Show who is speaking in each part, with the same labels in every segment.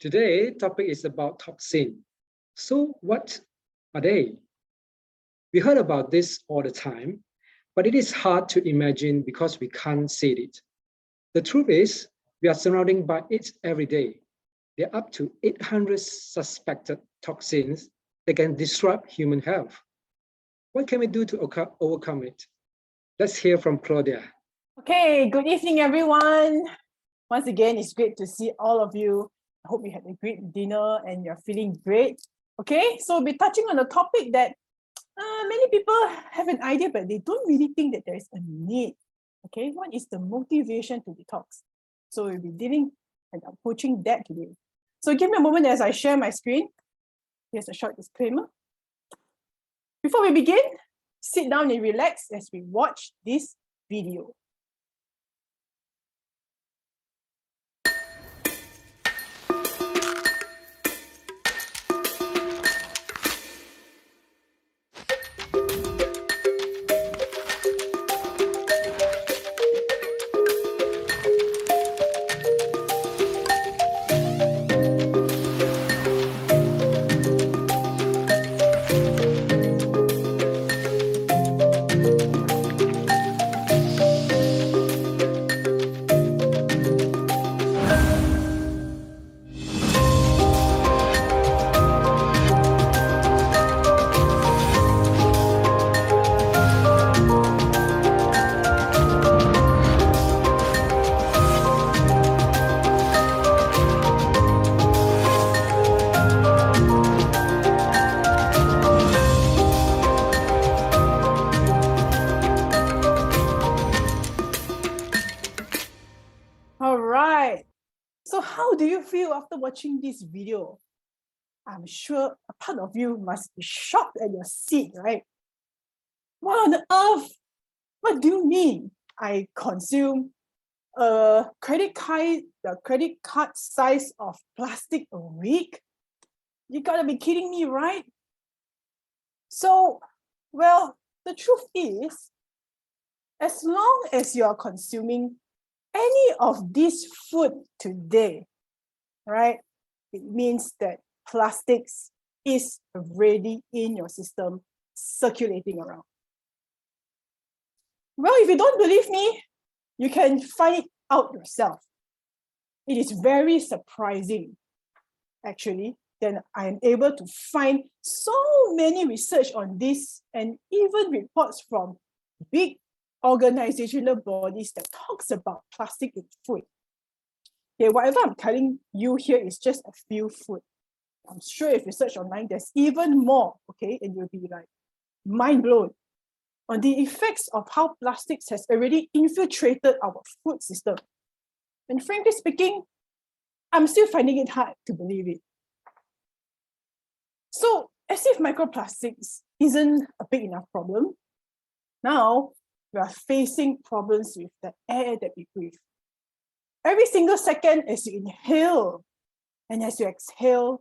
Speaker 1: Today, topic is about toxins. So what are they? We heard about this all the time, but it is hard to imagine because we can't see it. The truth is, we are surrounded by it every day. There are up to 800 suspected toxins that can disrupt human health. What can we do to overcome it? Let's hear from Claudia.
Speaker 2: Okay, good evening, everyone. Once again, it's great to see all of you. I hope you had a great dinner and you're feeling great. Okay, so we'll be touching on a topic that many people have an idea, but they don't really think that there is a need. Okay, what is the motivation to detox? So we'll be dealing and approaching that today. So give me a moment as I share my screen. Here's a short disclaimer. Before we begin, sit down and relax as we watch this video. So how do you feel after watching this video? I'm sure a part of you must be shocked at your seat, right? What on earth? What do you mean I consume a credit card size of plastic a week? You gotta be kidding me, right? So, well, the truth is, as long as you are consuming any of this food today, right, it means that plastics is already in your system, circulating around. Well, if you don't believe me, you can find it out yourself. It is very surprising, actually, that I'm able to find so many research on this and even reports from big organizational bodies that talks about plastic in food. Okay, whatever I'm telling you here is just a few food. I'm sure if you search online, there's even more, okay? And you'll be like, mind blown on the effects of how plastics has already infiltrated our food system. And frankly speaking, I'm still finding it hard to believe it. So as if microplastics isn't a big enough problem, now we are facing problems with the air that we breathe. Every single second as you inhale and as you exhale,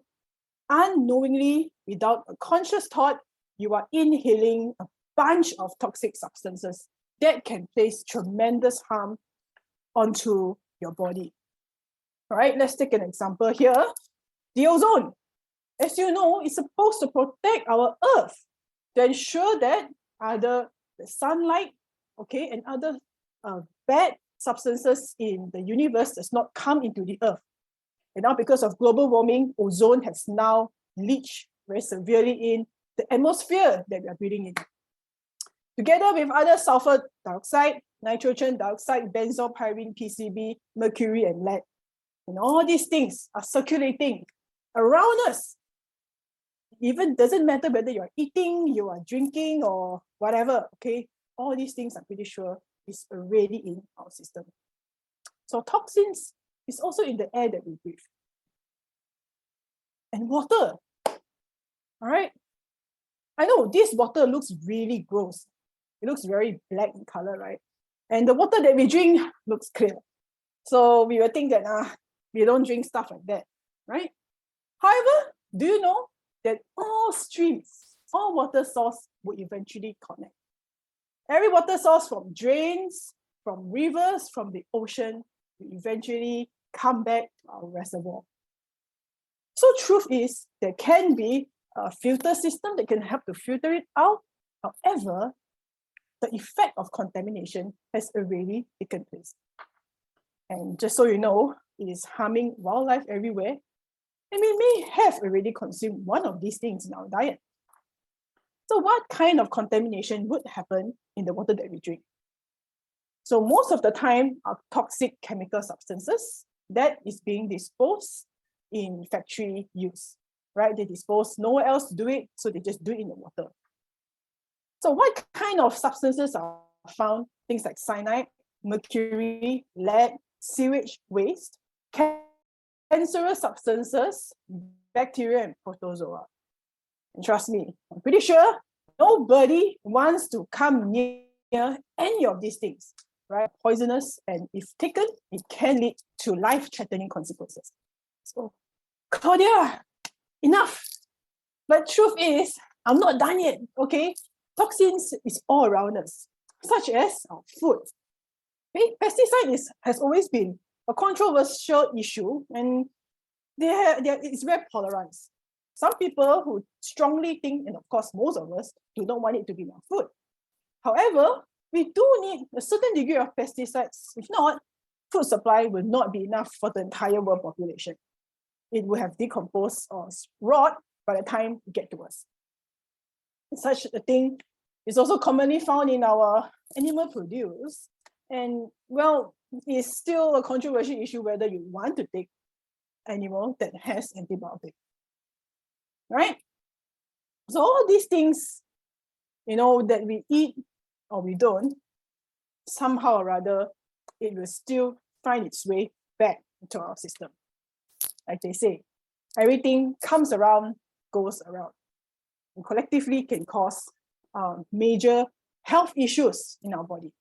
Speaker 2: unknowingly, without a conscious thought, you are inhaling a bunch of toxic substances that can place tremendous harm onto your body. All right, let's take an example here. The ozone. As you know, it's supposed to protect our Earth to ensure that either the sunlight, okay, and other bad substances in the universe does not come into the Earth. And now because of global warming, ozone has now leached very severely in the atmosphere that we are breathing in. Together with other sulfur dioxide, nitrogen dioxide, benzopyrene, PCB, mercury, and lead. And all these things are circulating around us. Even doesn't matter whether you're eating, you are drinking, or whatever, okay? All these things I'm pretty sure is already in our system. So toxins is also in the air that we breathe. And water, all right? I know this water looks really gross. It looks very black in color, right? And the water that we drink looks clear. So we will think that we don't drink stuff like that, right? However, do you know that all streams, all water sources would eventually connect. Every water source from drains, from rivers, from the ocean, will eventually come back to our reservoir. So truth is, there can be a filter system that can help to filter it out. However, the effect of contamination has already taken place. And just so you know, it is harming wildlife everywhere. And we may have already consumed one of these things in our diet. So what kind of contamination would happen in the water that we drink? So most of the time are toxic chemical substances that is being disposed in factory use, right? They dispose nowhere else to do it, so they just do it in the water. So what kind of substances are found? Things like cyanide, mercury, lead, sewage waste, cancerous substances, bacteria, and protozoa. And trust me, I'm pretty sure nobody wants to come near any of these things, right? Poisonous, and if taken, it can lead to life-threatening consequences. So, Claudia, enough. But truth is, I'm not done yet, okay? Toxins is all around us, such as our food. Okay? Pesticide has always been a controversial issue, and it's very polarized. Some people who strongly think, and of course most of us, do not want it to be in our food. However, we do need a certain degree of pesticides. If not, food supply will not be enough for the entire world population. It will have decomposed or rot by the time it gets to us. Such a thing is also commonly found in our animal produce. And well, it's still a controversial issue whether you want to take animal that has antibiotic, right? So all these things, that we eat or we don't, somehow or other, it will still find its way back into our system. Like they say, everything comes around, goes around, and collectively can cause major health issues in our body.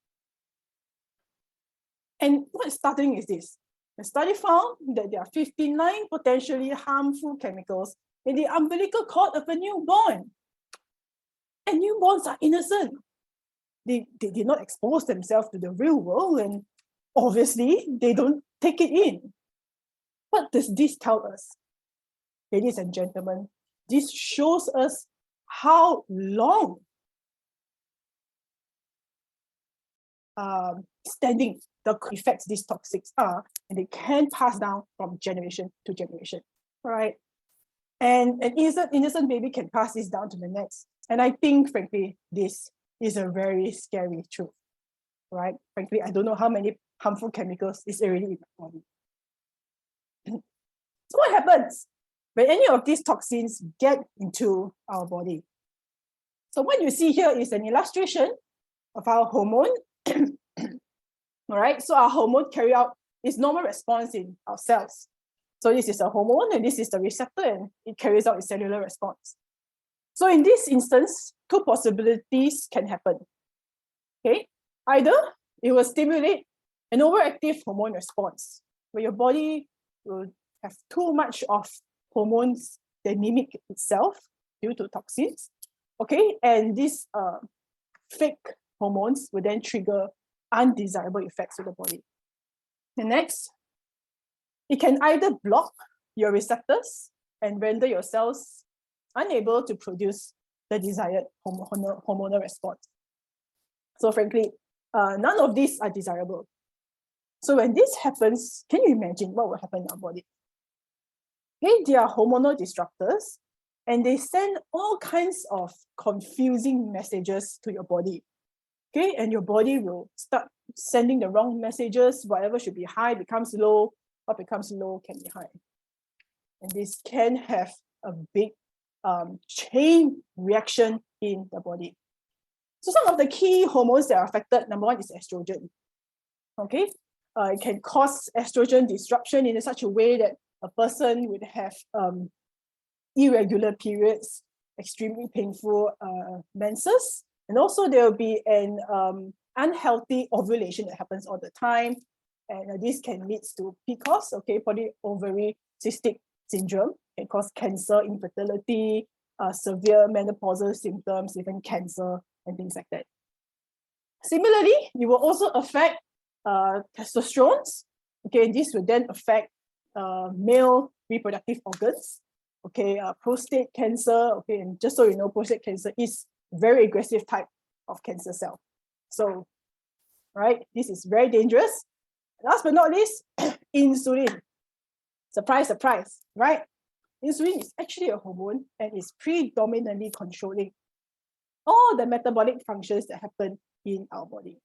Speaker 2: And what's startling is this. The study found that there are 59 potentially harmful chemicals in the umbilical cord of a newborn. And newborns are innocent. They did not expose themselves to the real world, and obviously they don't take it in. What does this tell us? Ladies and gentlemen, this shows us how long standing the effects these toxics are, and they can pass down from generation to generation, right? And an innocent baby can pass this down to the next. And I think, frankly, this is a very scary truth, right? Frankly, I don't know how many harmful chemicals is already in the body. So what happens when any of these toxins get into our body? So what you see here is an illustration of our hormone. All right, so our hormone carry out its normal response in our cells. So this is a hormone, and this is the receptor, and it carries out its cellular response. So in this instance, two possibilities can happen. Okay, either it will stimulate an overactive hormone response, where your body will have too much of hormones that mimic itself due to toxins. Okay, and these fake hormones will then trigger undesirable effects to the body. And next, it can either block your receptors and render your cells unable to produce the desired hormonal response. So frankly, none of these are desirable. So when this happens, can you imagine what will happen in our body? Okay, they are hormonal disruptors, and they send all kinds of confusing messages to your body. Okay, and your body will start sending the wrong messages. Whatever should be high becomes low, what becomes low can be high. And this can have a big chain reaction in the body. So some of the key hormones that are affected, number one is estrogen. Okay, it can cause estrogen disruption in such a way that a person would have irregular periods, extremely painful menses, and also there will be an unhealthy ovulation that happens all the time, and this can lead to PCOS, okay, polyovary cystic syndrome, can cause cancer, infertility, severe menopausal symptoms, even cancer, and things like that. Similarly, it will also affect testosterone. Okay, this will then affect male reproductive organs. Okay, prostate cancer. Okay, and just so you know, prostate cancer is a very aggressive type of cancer cell. So, right, this is very dangerous. Last but not least, insulin. Surprise, surprise, right? Insulin is actually a hormone and is predominantly controlling all the metabolic functions that happen in our body.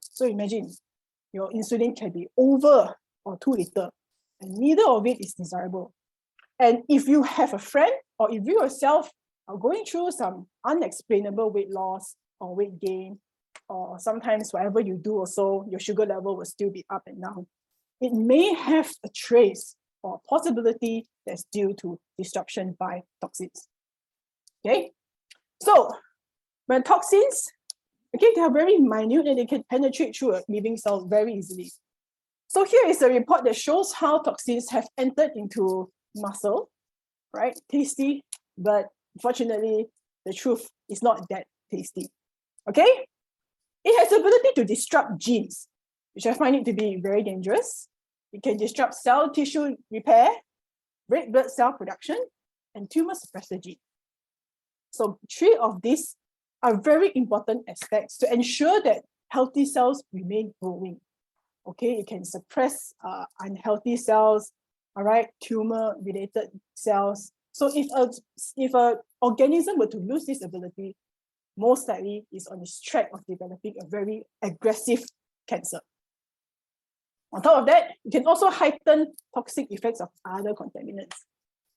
Speaker 2: So imagine your insulin can be over or too little, and neither of it is desirable. And if you have a friend or if you yourself are going through some unexplainable weight loss or weight gain, or sometimes whatever you do also, your sugar level will still be up and down, it may have a trace or possibility that's due to disruption by toxins. Okay, so when toxins, okay, they are very minute and they can penetrate through a living cell very easily. So here is a report that shows how toxins have entered into muscle, right? Tasty, but unfortunately, the truth is not that tasty. Okay? It has the ability to disrupt genes, which I find it to be very dangerous. It can disrupt cell tissue repair, red blood cell production, and tumor suppressor gene. So 3 of these are very important aspects to ensure that healthy cells remain growing. Okay, it can suppress unhealthy cells, all right, tumor-related cells. So if an organism were to lose this ability, most likely is on its track of developing a very aggressive cancer. On top of that, it can also heighten toxic effects of other contaminants.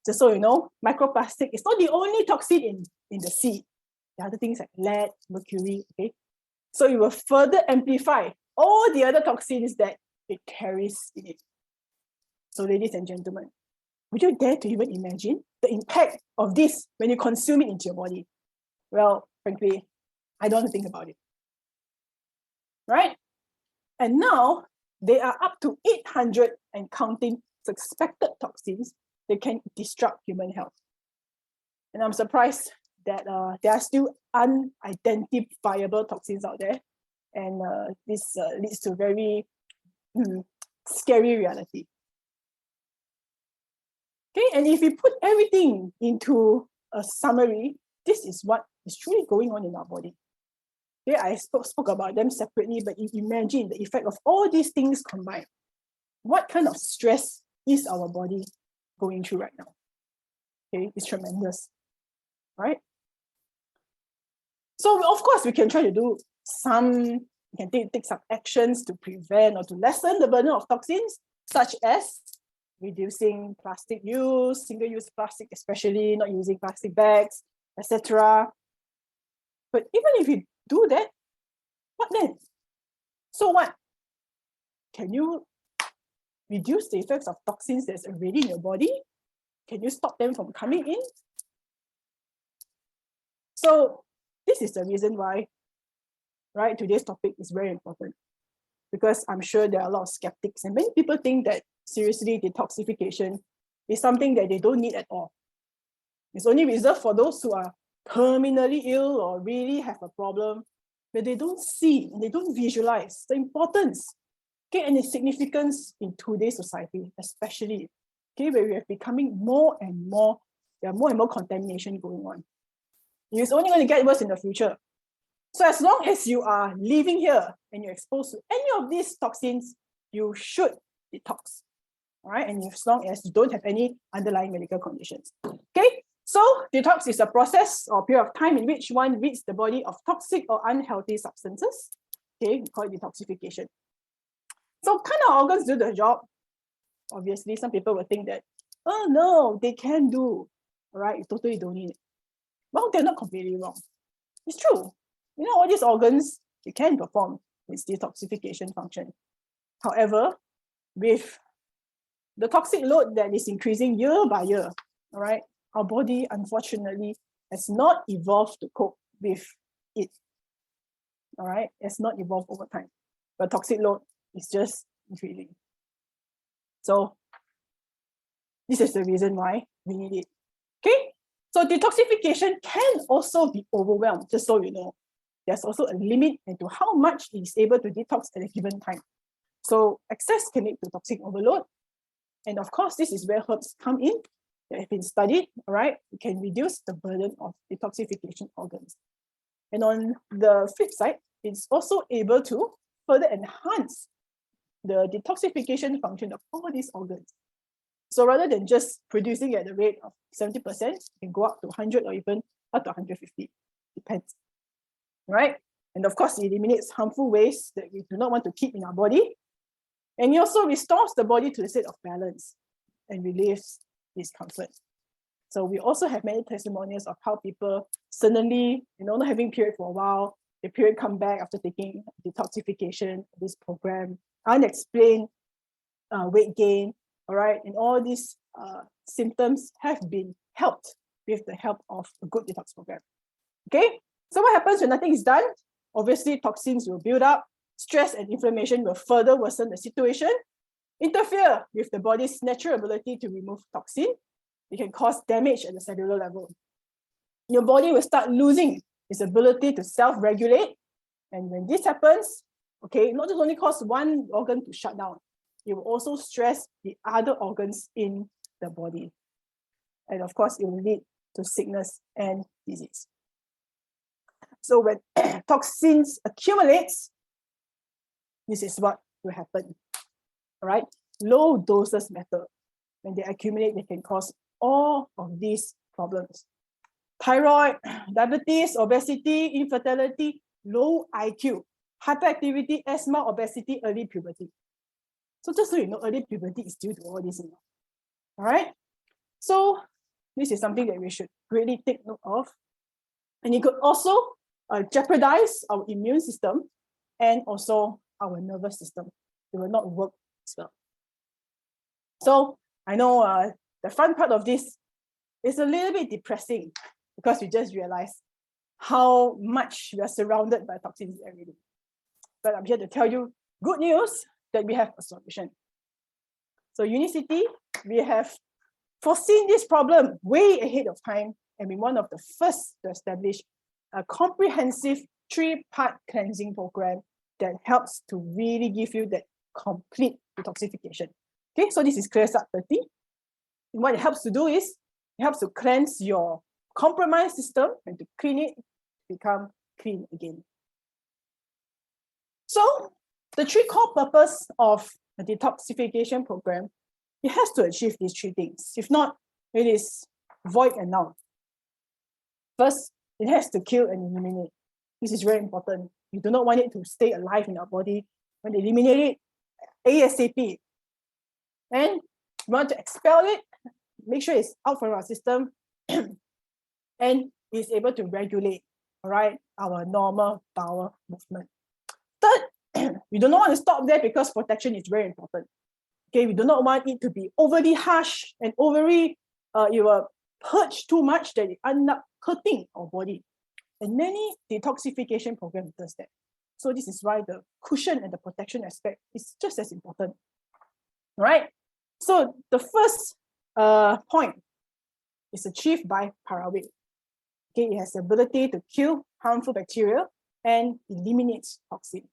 Speaker 2: Just so you know, microplastic is not the only toxin in the sea. There are other things like lead, mercury, okay? So it will further amplify all the other toxins that it carries in it. So ladies and gentlemen, would you dare to even imagine the impact of this when you consume it into your body? Well, frankly, I don't want to think about it. Right? And now, there are up to 800 and counting suspected toxins that can disrupt human health. And I'm surprised that there are still unidentifiable toxins out there. And this leads to very scary reality. Okay, and if we put everything into a summary, this is what is truly going on in our body. Okay, I spoke about them separately, but imagine the effect of all these things combined. What kind of stress is our body going through right now? Okay, it's tremendous, right? So of course, we can try to do we can take some actions to prevent or to lessen the burden of toxins, such as reducing plastic use, single-use plastic, especially not using plastic bags, etc. But even if you do that, what then? So what? Can you reduce the effects of toxins that's already in your body? Can you stop them from coming in? So this is the reason why, right, today's topic is very important, because I'm sure there are a lot of skeptics and many people think that seriously detoxification is something that they don't need at all. It's only reserved for those who are terminally ill or really have a problem, but they don't see and they don't visualize the importance, okay, and its significance in today's society, especially, okay, where we are becoming more and more contamination going on. It's only going to get worse in the future. So as long as you are living here and you're exposed to any of these toxins, you should detox. All right, and as long as you don't have any underlying medical conditions. Okay, so detox is a process or period of time in which one rids the body of toxic or unhealthy substances. Okay, we call it detoxification. So what kind of organs do the job? Obviously, some people will think that, oh no, they can do. All right, you totally don't need it. Well, they're not completely wrong. It's true. You know, all these organs, they can perform its detoxification function. However, with the toxic load that is increasing year by year, all right, our body unfortunately has not evolved to cope with it. All right, it's not evolved over time. But toxic load is just increasing. So this is the reason why we need it. Okay, so detoxification can also be overwhelmed, just so you know. There's also a limit into how much it is able to detox at a given time. So excess can lead to toxic overload. And of course, this is where herbs come in. They have been studied, all right? It can reduce the burden of detoxification organs. And on the flip side, it's also able to further enhance the detoxification function of all these organs. So rather than just producing at the rate of 70%, it can go up to 100 or even up to 150, depends, right? And of course, it eliminates harmful waste that we do not want to keep in our body. And it also restores the body to a state of balance and relieves discomfort. So we also have many testimonials of how people suddenly, not having period for a while, the period come back after taking detoxification, this program, unexplained weight gain, all right? And all these symptoms have been helped with the help of a good detox program. Okay, so what happens when nothing is done? Obviously, toxins will build up, stress and inflammation will further worsen the situation, interfere with the body's natural ability to remove toxin. It can cause damage at the cellular level. Your body will start losing its ability to self-regulate. And when this happens, okay, not just only cause one organ to shut down, it will also stress the other organs in the body. And of course, it will lead to sickness and disease. So when toxins accumulates, this is what will happen, all right? Low doses matter. When they accumulate, they can cause all of these problems. Thyroid, diabetes, obesity, infertility, low IQ, hyperactivity, asthma, obesity, early puberty. So just so you know, early puberty is due to all this, all right? So this is something that we should really take note of. And it could also jeopardize our immune system and also our nervous system. It will not work as well. So I know the fun part of this is a little bit depressing because we just realize how much we are surrounded by toxins every day. But I'm here to tell you good news that we have a solution. So Unicity, we have foreseen this problem way ahead of time and been one of the first to establish a comprehensive 3-part cleansing program that helps to really give you that complete detoxification. Okay, so this is Clearstart 30. And what it helps to do is, it helps to cleanse your compromised system and to clean it to become clean again. So the 3 core purpose of the detoxification program, it has to achieve these 3 things. If not, it is void and null. First, it has to kill and eliminate. This is very important. You do not want it to stay alive in our body. When they eliminate it, ASAP. And we want to expel it, make sure it's out from our system, and it's able to regulate, all right, our normal bowel movement. Third, we do not want to stop there because protection is very important. Okay, we do not want it to be overly harsh and overly, it will purge too much that it end up hurting our body. And many detoxification programs does that. So this is why the cushion and the protection aspect is just as important. All right. So the first point is achieved by Paraway. Okay, it has the ability to kill harmful bacteria and eliminates toxin.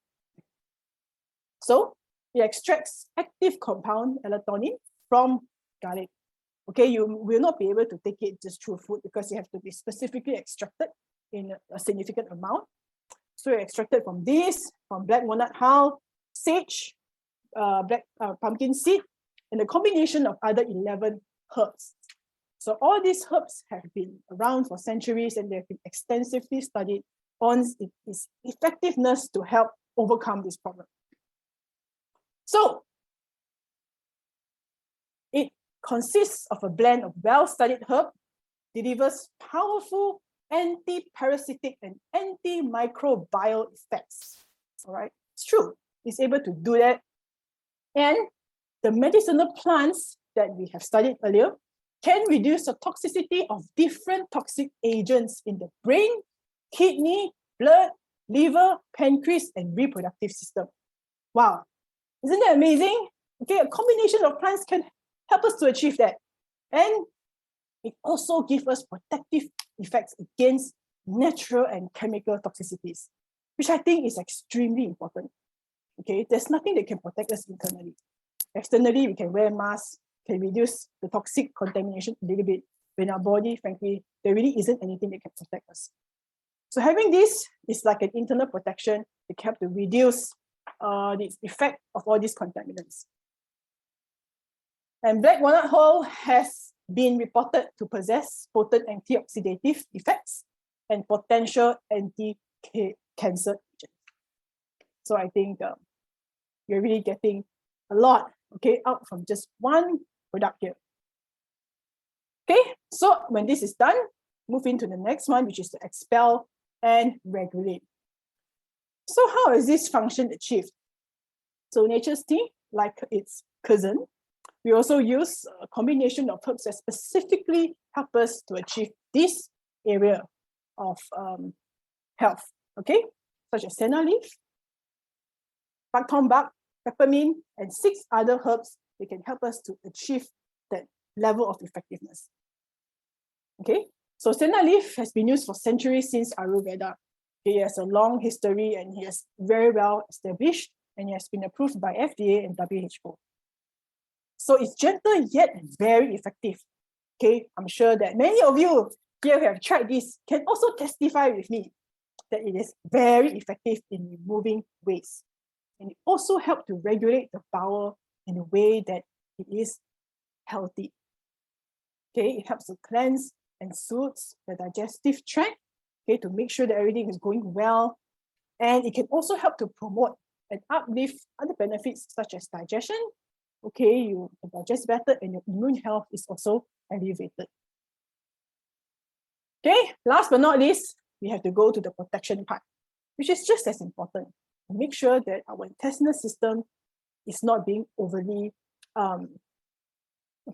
Speaker 2: So it extracts active compound melatonin from garlic. Okay, you will not be able to take it just through food because you have to be specifically extracted in a significant amount. So you extracted from this, from black walnut hull, sage, black pumpkin seed, and a combination of other 11 herbs. So all these herbs have been around for centuries and they've been extensively studied on its effectiveness to help overcome this problem. So it consists of a blend of well-studied herb, delivers powerful anti-parasitic and antimicrobial effects. All right, it's true. It's able to do that. And the medicinal plants that we have studied earlier can reduce the toxicity of different toxic agents in the brain, kidney, blood, liver, pancreas, and reproductive system. Wow, isn't that amazing? Okay, a combination of plants can help us to achieve that. And it also gives us protective effects against natural and chemical toxicities, which I think is extremely important. Okay, there's nothing that can protect us internally. Externally, we can wear masks, can reduce the toxic contamination a little bit. But in our body, frankly, there really isn't anything that can protect us. So having this is like an internal protection that can help to reduce the effect of all these contaminants. And black walnut hull has been reported to possess potent antioxidative effects and potential anti-cancer agents. So I think you're really getting a lot, okay, out from just one product here. Okay, so when this is done, move into the next one, which is to expel and regulate. So how is this function achieved? So nature's tea, like its cousin, we also use a combination of herbs that specifically help us to achieve this area of health, okay? Such as senna leaf, buckthorn bark, peppermint, and 6 other herbs that can help us to achieve that level of effectiveness. Okay, so senna leaf has been used for centuries since Ayurveda. It has a long history and it is very well established and it has been approved by FDA and WHO. So it's gentle yet very effective. Okay, I'm sure that many of you here who have tried this can also testify with me that it is very effective in removing waste. And it also helps to regulate the bowel in a way that it is healthy. Okay, it helps to cleanse and soothes the digestive tract, okay, to make sure that everything is going well. And it can also help to promote and uplift other benefits such as digestion. Okay, you digest better and your immune health is also elevated. Okay, last but not least, we have to go to the protection part, which is just as important. Make sure that our intestinal system is not being overly,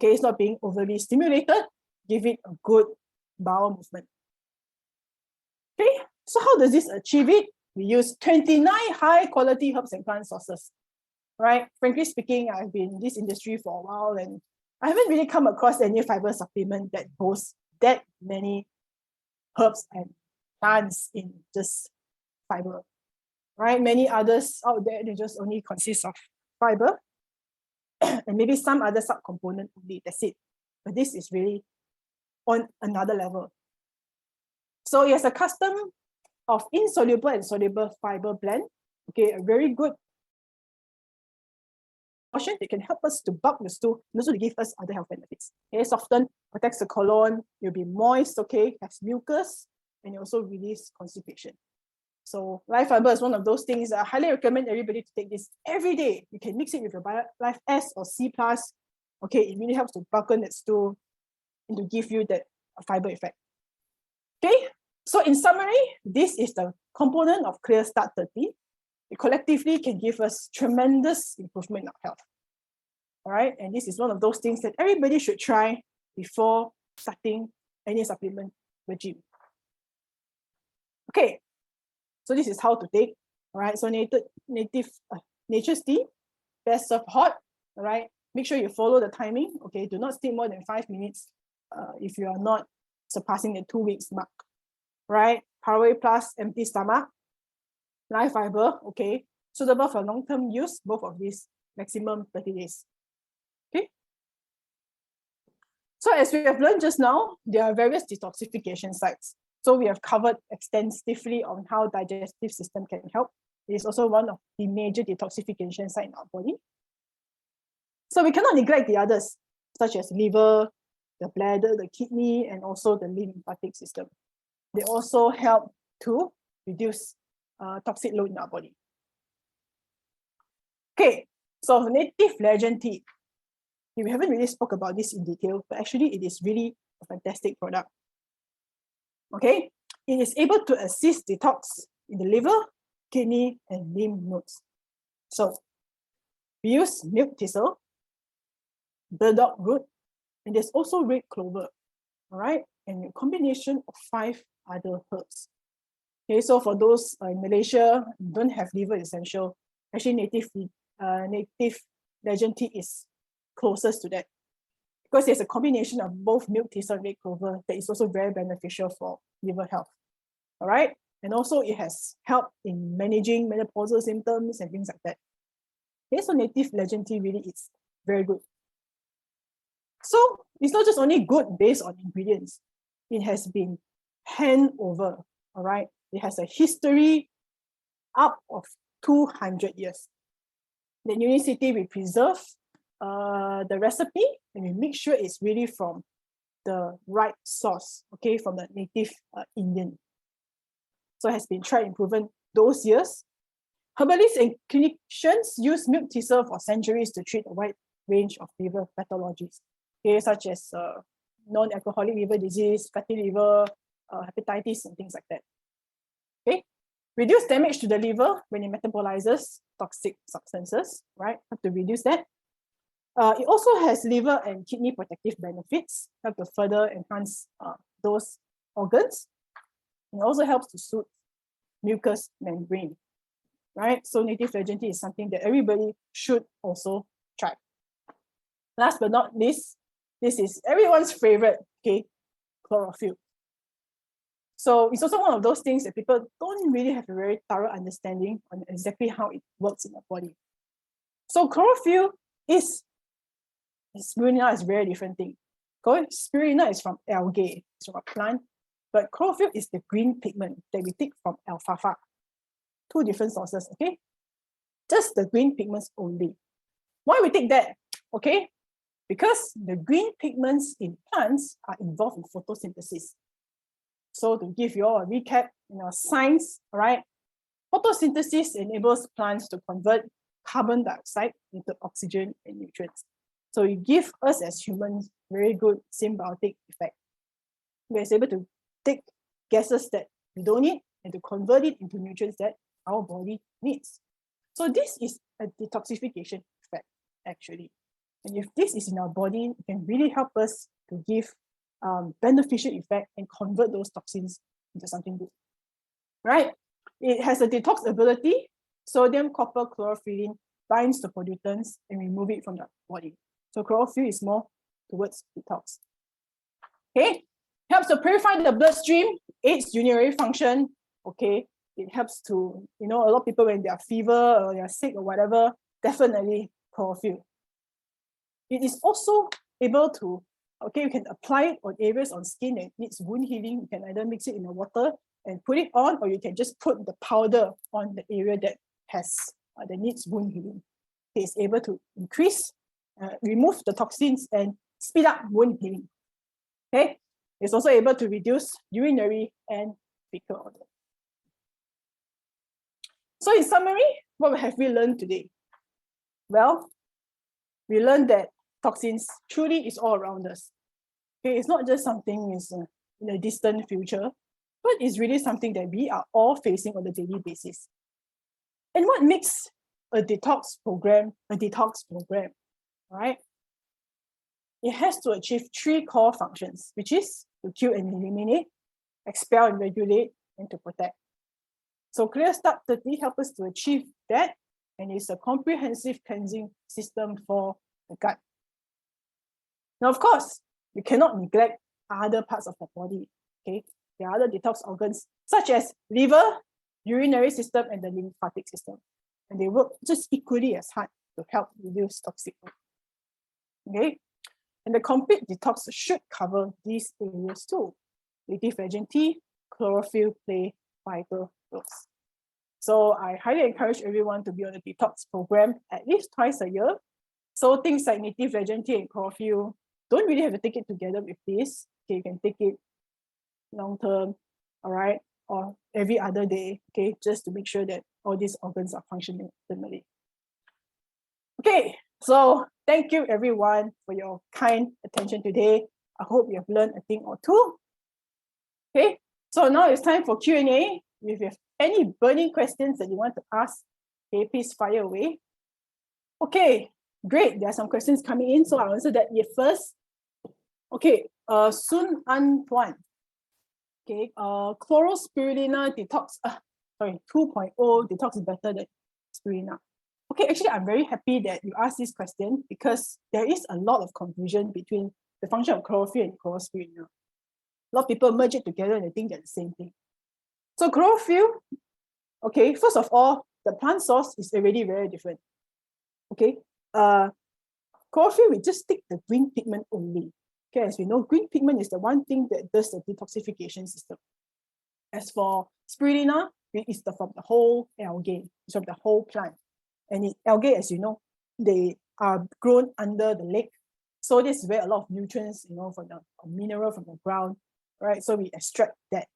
Speaker 2: it's not being overly stimulated. Give it a good bowel movement. Okay, so how does this achieve it? We use 29 high quality herbs and plant sources. Right? Frankly speaking, I've been in this industry for a while and I haven't really come across any fiber supplement that boasts that many herbs and plants in just fiber. Right? Many others out there, they just only consist of fiber and maybe some other subcomponent only. That's it. But this is really on another level. So it has a custom of insoluble and soluble fiber blend. Okay, a very good portion that can help us to bulk the stool and also to give us other health benefits. Okay, soften, protects the colon, you'll be moist, okay, has mucus, and you also release constipation. So life fiber is one of those things I highly recommend everybody to take this every day. You can mix it with your Life S or C+. Okay, it really helps to bulk that stool and to give you that fiber effect. Okay, so in summary, this is the component of Clearstart 30. It collectively can give us tremendous improvement in our health. All right, and this is one of those things that everybody should try before starting any supplement regime. Okay, so this is how to take. All right, so nature's tea, best served hot. All right, make sure you follow the timing. Okay, do not steam more than 5 minutes if you are not surpassing the 2 weeks mark. Right, Powerway Plus, empty stomach, live fiber, okay, suitable for long-term use, both of these, maximum 30 days. Okay. So as we have learned just now, there are various detoxification sites. So we have covered extensively on how digestive system can help. It is also one of the major detoxification sites in our body. So we cannot neglect the others, such as liver, the bladder, the kidney, and also the lymphatic system. They also help to reduce toxic load in our body. Okay, so native legend tea. We haven't really spoke about this in detail, but actually it is really a fantastic product. Okay, it is able to assist detox in the liver, kidney, and lymph nodes. So we use milk thistle, burdock root, and there's also red clover. All right, and a combination of 5 other herbs. Okay, so for those in Malaysia who don't have liver essential, actually native legend tea is closest to that. because there's a combination of both milk thistle and red clover that is also very beneficial for liver health. All right. And also it has helped in managing menopausal symptoms and things like that. Okay, so native legend tea really is very good. So it's not just only good based on ingredients. It has been hand over, all right? It has a history up of 200 years. The Unicity, we preserve the recipe and we make sure it's really from the right source, okay, from the native Indian. So it has been tried and proven those years. Herbalists and clinicians use milk thistle for centuries to treat a wide range of liver pathologies, okay, such as non-alcoholic liver disease, fatty liver, hepatitis, and things like that. Okay, reduce damage to the liver when it metabolizes toxic substances, right? Have to reduce that. It also has liver and kidney protective benefits, help to further enhance those organs. It also helps to soothe mucous membrane, right? So native legend tea is something that everybody should also try. Last but not least, this is everyone's favorite, okay, chlorophyll. So it's also one of those things that people don't really have a very thorough understanding on exactly how it works in the body. So chlorophyll is, spirulina is a very different thing. Spirulina is from algae, it's from a plant, but chlorophyll is the green pigment that we take from alfalfa. Two different sources, okay? Just the green pigments only. Why we take that? Okay, because the green pigments in plants are involved in photosynthesis. So to give you all a recap in our science, all right, photosynthesis enables plants to convert carbon dioxide into oxygen and nutrients. So it gives us as humans very good symbiotic effect. We're able to take gases that we don't need and to convert it into nutrients that our body needs. So this is a detoxification effect, actually. And if this is in our body, it can really help us to give beneficial effect and convert those toxins into something good, right? It has a detox ability. Sodium, copper, chlorophyll binds to pollutants and remove it from the body. So chlorophyll is more towards detox. Okay, helps to purify the bloodstream, aids urinary function. Okay, it helps to, a lot of people when they are fever or they are sick or whatever, definitely chlorophyll. It is also able to, you can apply it on areas on skin that needs wound healing. You can either mix it in the water and put it on, or you can just put the powder on the area that has that needs wound healing. It's able to increase, remove the toxins and speed up wound healing. Okay, it's also able to reduce urinary and fecal odor. So in summary, what have we learned today? Well, we learned that toxins truly is all around us. Okay, it's not just something is in a distant future, but it's really something that we are all facing on a daily basis. And what makes a detox program, right? It has to achieve 3 core functions, which is to kill and eliminate, expel and regulate, and to protect. So Clearstart 30 helps us to achieve that, and it's a comprehensive cleansing system for the gut. Now, of course, we cannot neglect other parts of the body. Okay, there are other detox organs such as liver, urinary system, and the lymphatic system, and they work just equally as hard to help reduce toxic. Okay, and the complete detox should cover these areas too. Native legend tea, chlorophyll play vital roles. So I highly encourage everyone to be on a detox program at least twice a year. So things like native legend tea and chlorophyll don't really have to take it together with this. Okay, you can take it long term, all right, or every other day, okay, just to make sure that all these organs are functioning optimally. Okay, so thank you everyone for your kind attention today. I hope you have learned a thing or two. Okay, so now it's time for Q&A. If you have any burning questions that you want to ask, okay, please fire away. Okay, great. There are some questions coming in, so I'll answer that here first. Okay, Sun Antoine. Okay, chlorospirulina detox, 2.0 detox is better than spirulina. Okay, actually, I'm very happy that you asked this question because there is a lot of confusion between the function of chlorophyll and chlorophyll. A lot of people merge it together and they think they're the same thing. So chlorophyll, okay, first of all, the plant source is already very different. Okay, chlorophyll, we just take the green pigment only. Okay, as we know, green pigment is the one thing that does the detoxification system. As for spirulina, it's from the whole algae, it's from the whole plant. And algae, as you know, they are grown under the lake. So this is where a lot of nutrients, from the mineral from the ground, right? So we extract that.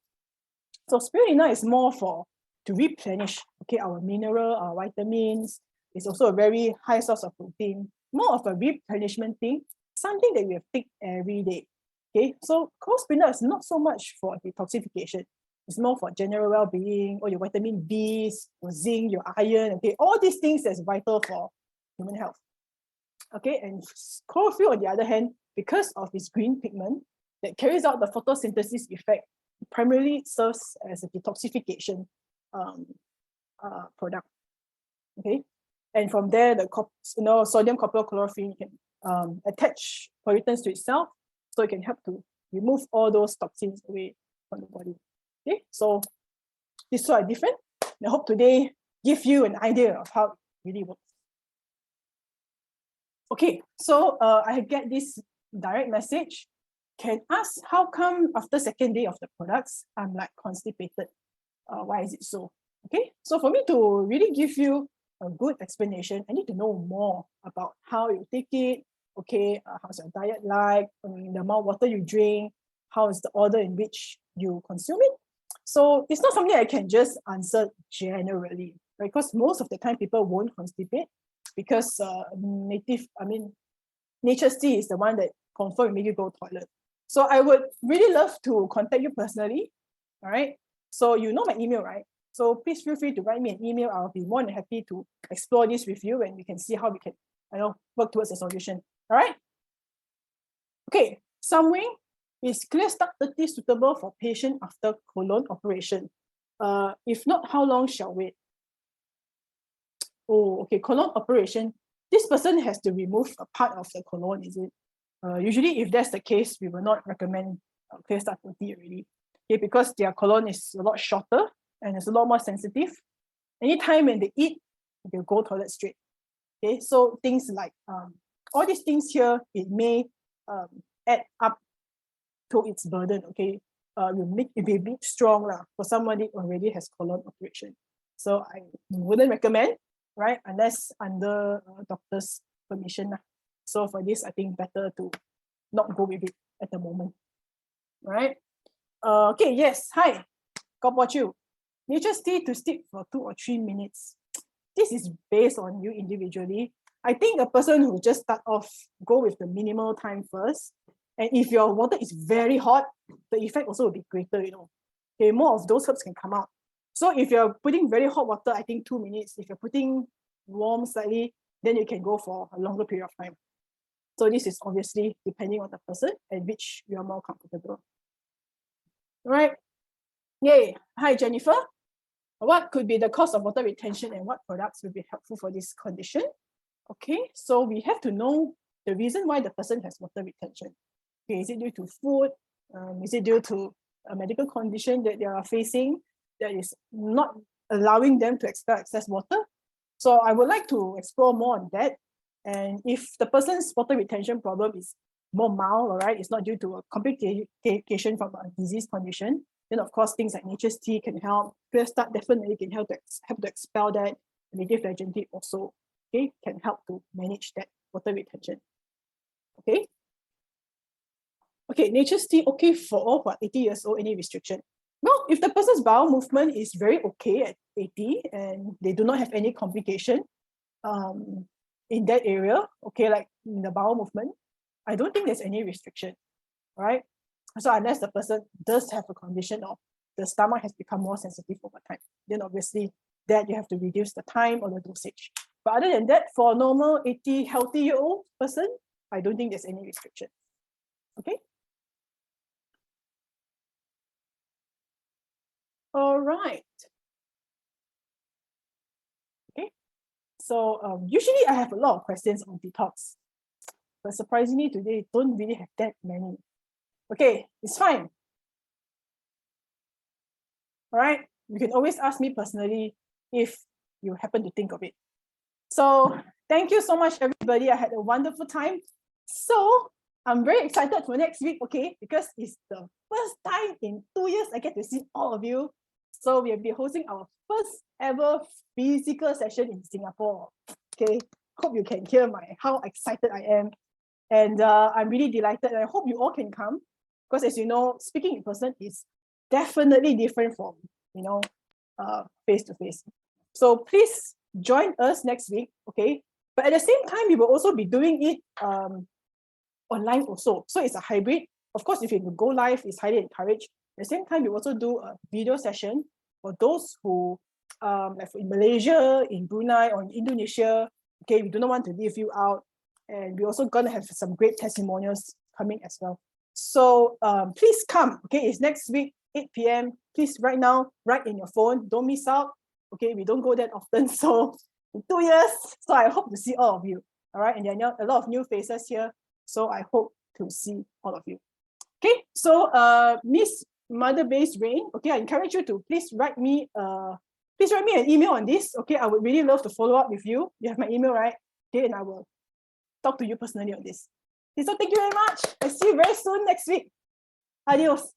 Speaker 2: So spirulina is more to replenish, okay, our mineral, our vitamins. It's also a very high source of protein, more of a replenishment thing, something that we have to take every day. Okay, so spirulina is not so much for detoxification. It's more for general well-being, or your vitamin B, your zinc, your iron, okay, all these things that's vital for human health. Okay, and chlorophyll, on the other hand, because of its green pigment that carries out the photosynthesis effect, primarily serves as a detoxification product. Okay, and from there, the sodium copper chlorophyll can attach pollutants to itself, so it can help to remove all those toxins away from the body. Okay, so these two are different. I hope today give you an idea of how it really works. Okay, so I get this direct message. Can ask how come after second day of the products, I'm like constipated. Why is it so? Okay, so for me to really give you a good explanation, I need to know more about how you take it. Okay, how's your diet like? The amount of water you drink. How is the order in which you consume it? So it's not something I can just answer generally, right? Because most of the time people won't constipate because nature's tea is the one that confirm make you go toilet. So I would really love to contact you personally. All right. So you know my email, right? So please feel free to write me an email. I'll be more than happy to explore this with you and we can see how we can, work towards a solution. All right. Okay. Summary. Is Clearstart 30 suitable for patient after colon operation? If not, how long shall wait? Oh, okay. Colon operation. This person has to remove a part of the colon, is it? Usually, if that's the case, we will not recommend Clearstart 30 already. Okay, because their colon is a lot shorter and it's a lot more sensitive. Anytime when they eat, they'll go toilet straight. Okay, so things like all these things here, it may add up to its burden. Okay, it be a bit strong for somebody who already has colon operation. So I wouldn't recommend, right, unless under doctor's permission. So for this, I think better to not go with it at the moment. Right? Okay, yes. Hi. God bless you. Nature's tea to steep for 2 or 3 minutes. This is based on you individually. I think a person who just start off, go with the minimal time first. And if your water is very hot, the effect also will be greater, Okay, more of those herbs can come out. So if you're putting very hot water, I think 2 minutes. If you're putting warm slightly, then you can go for a longer period of time. So this is obviously depending on the person and which you are more comfortable. All right. Yay. Hi, Jennifer. What could be the cause of water retention and what products will be helpful for this condition? Okay, so we have to know the reason why the person has water retention. Okay, is it due to food? Is it due to a medical condition that they are facing that is not allowing them to expel excess water? So I would like to explore more on that. And if the person's water retention problem is more mild, all right, it's not due to a complication from a disease condition, then of course things like nature's tea can help. Clearstart definitely can help to expel that. Native legend tea also, okay, can help to manage that water retention. Okay. Okay, nature's tea okay for all who are 80 years old, any restriction? Well, if the person's bowel movement is very okay at 80 and they do not have any complication in that area, okay, like in the bowel movement, I don't think there's any restriction, right? So unless the person does have a condition of the stomach has become more sensitive over time, then obviously that you have to reduce the time or the dosage. But other than that, for a normal 80 healthy-year-old person, I don't think there's any restriction. Okay. All right. Okay. So usually I have a lot of questions on detox, but surprisingly today, don't really have that many. Okay, it's fine. All right, you can always ask me personally if you happen to think of it. So thank you so much, everybody. I had a wonderful time. So I'm very excited for next week, okay, because it's the first time in 2 years I get to see all of you. So we'll be hosting our first ever physical session in Singapore. Okay, hope you can hear how excited I am. And I'm really delighted. And I hope you all can come, because as you know, speaking in person is definitely different from, face to face. So please join us next week, okay? But at the same time, we will also be doing it online also. So it's a hybrid. Of course, if you go live, it's highly encouraged. At the same time, we also do a video session for those who, like in Malaysia, in Brunei, or in Indonesia. Okay, we do not want to leave you out. And we're also gonna have some great testimonials coming as well. So please come, okay? It's next week, 8 p.m. Please, right now, write in your phone. Don't miss out. Okay, we don't go that often, so in 2 years. So I hope to see all of you. All right, and there are a lot of new faces here. So I hope to see all of you. Okay, so Miss Mother Base Rain, okay, I encourage you to please write me an email on this. Okay, I would really love to follow up with you. You have my email, right? Okay, and I will talk to you personally on this. Okay, so thank you very much. I see you very soon next week. Adios.